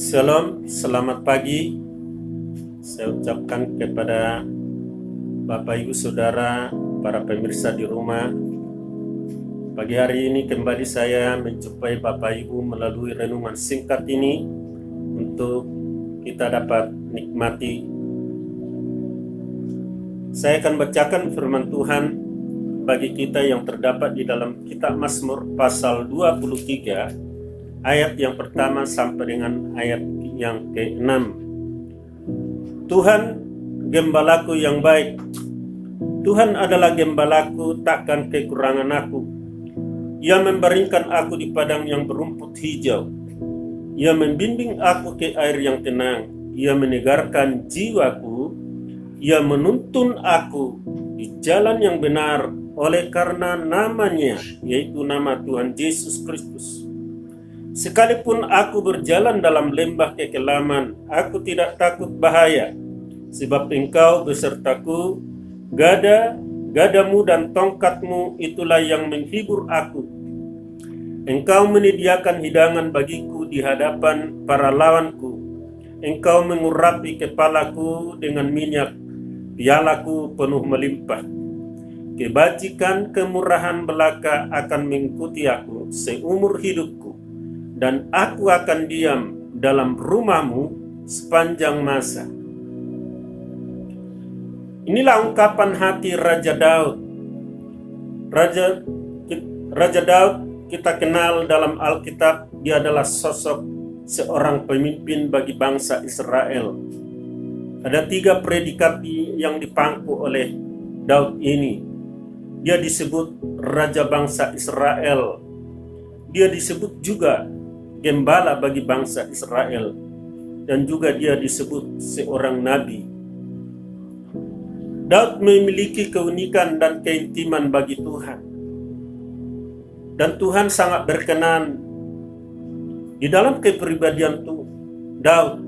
Shalom, selamat pagi. Saya ucapkan kepada Bapak Ibu Saudara, para pemirsa di rumah. Pagi hari ini kembali saya menjumpai Bapak Ibu melalui renungan singkat ini untuk kita dapat nikmati. Saya akan bacakan firman Tuhan bagi kita yang terdapat di dalam kitab Mazmur pasal 23 ayat yang pertama sampai dengan ayat yang ke-6. Tuhan gembalaku yang baik. Tuhan adalah gembalaku, takkan kekurangan aku. Ia membaringkan aku di padang yang berumput hijau. Ia membimbing aku ke air yang tenang. Ia menyegarkan jiwaku. Ia menuntun aku di jalan yang benar oleh karena namanya, yaitu nama Tuhan Yesus Kristus. Sekalipun aku berjalan dalam lembah kekelaman, aku tidak takut bahaya, sebab Engkau besertaku. Gadamu dan tongkatmu itulah yang menghibur aku. Engkau menyediakan hidangan bagiku di hadapan para lawanku. Engkau mengurapi kepalaku dengan minyak, pialaku penuh melimpah. Kebajikan kemurahan belaka akan mengikuti aku seumur hidupku, dan aku akan diam dalam rumah-Mu sepanjang masa. Inilah ungkapan hati Raja Daud. Raja Daud kita kenal dalam Alkitab, dia adalah sosok seorang pemimpin bagi bangsa Israel. Ada 3 predikat yang dipangku oleh Daud ini. Dia disebut Raja bangsa Israel. Dia disebut juga gembala bagi bangsa Israel, dan juga dia disebut seorang nabi. Daud memiliki keunikan dan keintiman bagi Tuhan, dan Tuhan sangat berkenan di dalam kepribadian Daud,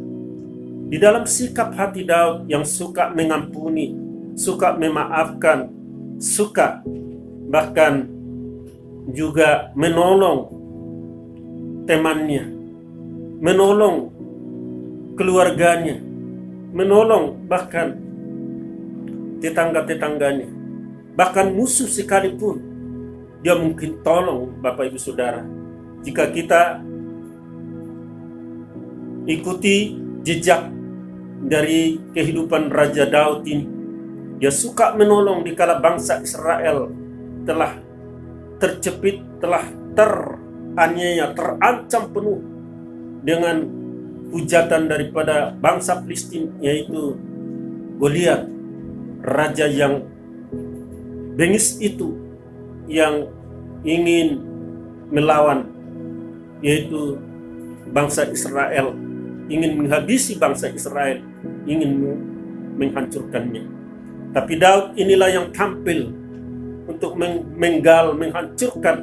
di dalam sikap hati Daud yang suka mengampuni, suka memaafkan, suka bahkan juga menolong temannya, menolong keluarganya, menolong bahkan tetangga-tetangganya, bahkan musuh sekalipun dia mungkin tolong. Bapak Ibu Saudara, jika kita ikuti jejak dari kehidupan Raja Daud ini, dia suka menolong di kala bangsa Israel telah terjepit, telah teraniaya, terancam penuh dengan hujatan daripada bangsa Filistin, yaitu Goliat, raja yang bengis itu, yang ingin melawan yaitu bangsa Israel, ingin menghabisi bangsa Israel, ingin menghancurkannya. Tapi Daud inilah yang tampil untuk menghancurkan,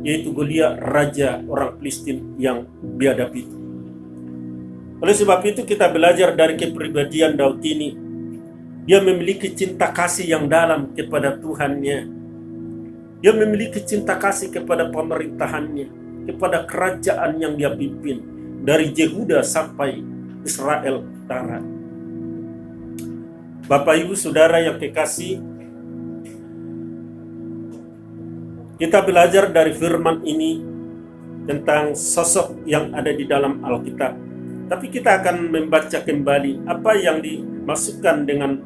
yaitu Goliat, raja orang Filistin yang biadab itu. Oleh sebab itu kita belajar dari kepribadian Daud ini. Dia memiliki cinta kasih yang dalam kepada Tuhannya. Dia memiliki cinta kasih kepada pemerintahannya, kepada kerajaan yang dia pimpin, dari Yehuda sampai Israel Utara. Bapak Ibu Saudara yang kekasih, kita belajar dari firman ini tentang sosok yang ada di dalam Alkitab. Tapi kita akan membaca kembali apa yang dimasukkan dengan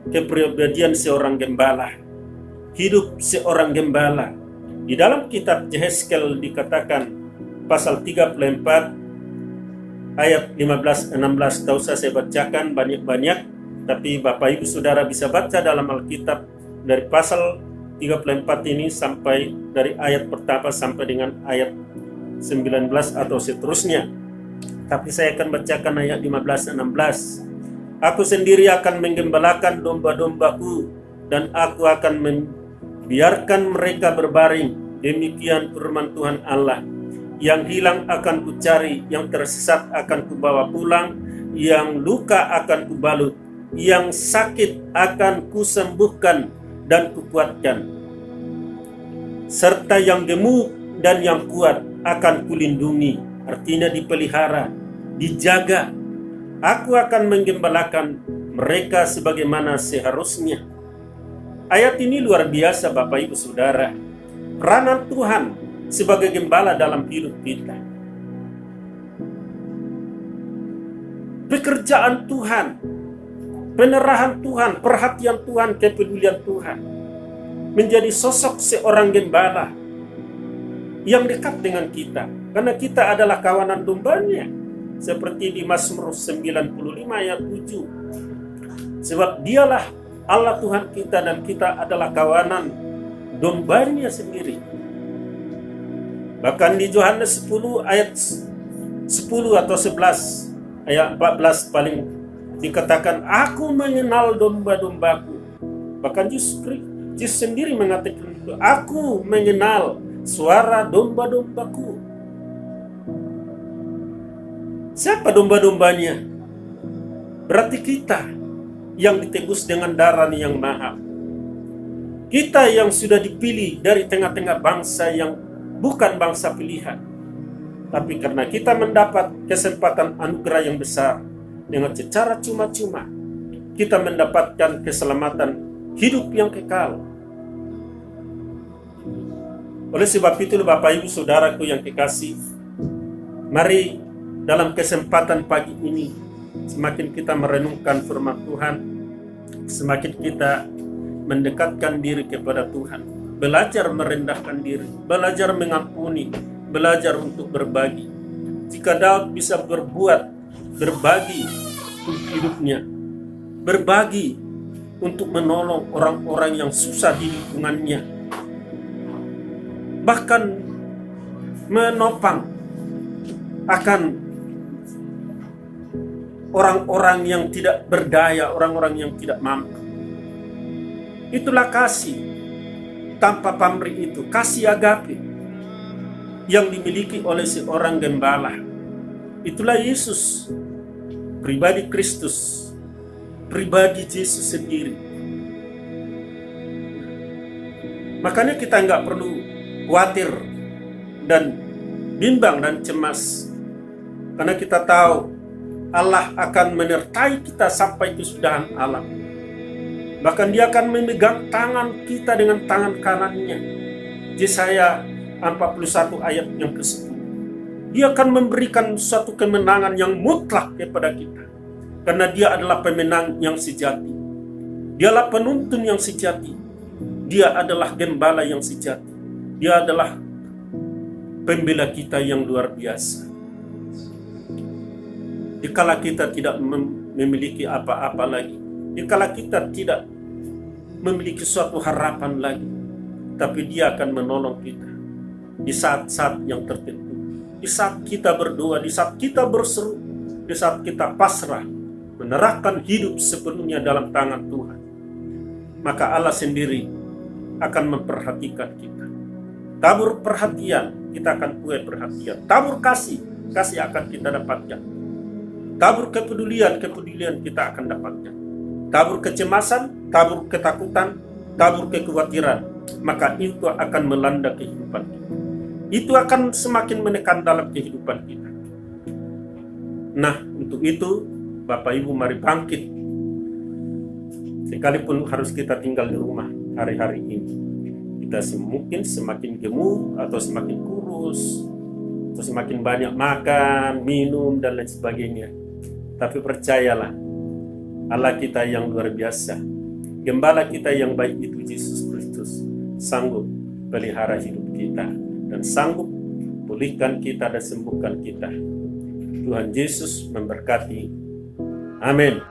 kepribadian seorang gembala, hidup seorang gembala. Di dalam kitab Yehezkel dikatakan pasal 34 ayat 15-16. Tak usah saya bacakan banyak-banyak, tapi Bapak Ibu Saudara bisa baca dalam Alkitab dari pasal 34 ini sampai dari ayat pertama sampai dengan ayat 19 atau seterusnya. Tapi saya akan bacakan ayat 15-16. Aku sendiri akan menggembalakan domba-dombaku, dan aku akan membiarkan mereka berbaring. Demikian firman Tuhan Allah. Yang hilang akan kucari, yang tersesat akan kubawa pulang, yang luka akan kubalut, yang sakit akan kusembuhkan dan kukuatkan, serta yang gemuk dan yang kuat akan kulindungi. Artinya dipelihara, dijaga. Aku akan menggembalakan mereka sebagaimana seharusnya. Ayat ini luar biasa Bapak Ibu Saudara. Peranan Tuhan sebagai gembala dalam hidup kita. Pekerjaan Tuhan, penerahan Tuhan, perhatian Tuhan, kepedulian Tuhan. Menjadi sosok seorang gembala yang dekat dengan kita. Karena kita adalah kawanan dombanya. Seperti di Mazmur 95 ayat 7. Sebab dialah Allah Tuhan kita dan kita adalah kawanan dombanya sendiri. Bahkan di Yohanes 10 ayat 10 atau 11 ayat 14 paling dikatakan, aku mengenal domba-dombaku. Bahkan Yesus sendiri mengatakan itu, aku mengenal suara domba-dombaku. Siapa domba-dombanya? Berarti kita yang ditebus dengan darah yang mahal. Kita yang sudah dipilih dari tengah-tengah bangsa yang bukan bangsa pilihan. Tapi karena kita mendapat kesempatan anugerah yang besar, dengan secara cuma-cuma, kita mendapatkan keselamatan hidup yang kekal. Oleh sebab itu Bapak Ibu Saudaraku yang kekasih, mari dalam kesempatan pagi ini, semakin kita merenungkan firman Tuhan, semakin kita mendekatkan diri kepada Tuhan, belajar merendahkan diri, belajar mengampuni, belajar untuk berbagi. Jika Daud bisa berbagi untuk hidupnya, berbagi untuk menolong orang-orang yang susah di lingkungannya, bahkan menopang akan orang-orang yang tidak berdaya, orang-orang yang tidak mampu. Itulah kasih tanpa pamrih itu, kasih agape yang dimiliki oleh seorang gembala. Itulah Yesus, pribadi Kristus, pribadi Yesus sendiri. Makanya kita nggak perlu khawatir dan bimbang dan cemas, karena kita tahu Allah akan menyertai kita sampai kesudahan alam. Bahkan Dia akan memegang tangan kita dengan tangan kanannya. Yesaya 41 ayat yang ke-10. Dia akan memberikan suatu kemenangan yang mutlak kepada kita. Karena Dia adalah pemenang yang sejati. Dialah penuntun yang sejati. Dia adalah gembala yang sejati. Dia adalah pembela kita yang luar biasa. Dikala kita tidak memiliki apa-apa lagi, dikala kita tidak memiliki suatu harapan lagi, tapi Dia akan menolong kita di saat-saat yang tertentu, di saat kita berdoa, di saat kita berseru, di saat kita pasrah, menyerahkan hidup sepenuhnya dalam tangan Tuhan. Maka Allah sendiri akan memperhatikan kita. Tabur perhatian, kita akan tuai perhatian. Tabur kasih, kasih akan kita dapatkan. Tabur kepedulian kita akan dapatkan. Tabur kecemasan, tabur ketakutan, tabur kekhawatiran, maka itu akan melanda kehidupan kita. Itu akan semakin menekan dalam kehidupan kita. Nah, untuk itu, Bapak Ibu mari bangkit. Sekalipun harus kita tinggal di rumah hari-hari ini, kita mungkin semakin gemuk atau semakin kurus, atau semakin banyak makan, minum, dan lain sebagainya. Tapi percayalah, Allah kita yang luar biasa, gembala kita yang baik itu Yesus Kristus, sanggup pelihara hidup kita dan sanggup pulihkan kita dan sembuhkan kita. Tuhan Yesus memberkati. Amin.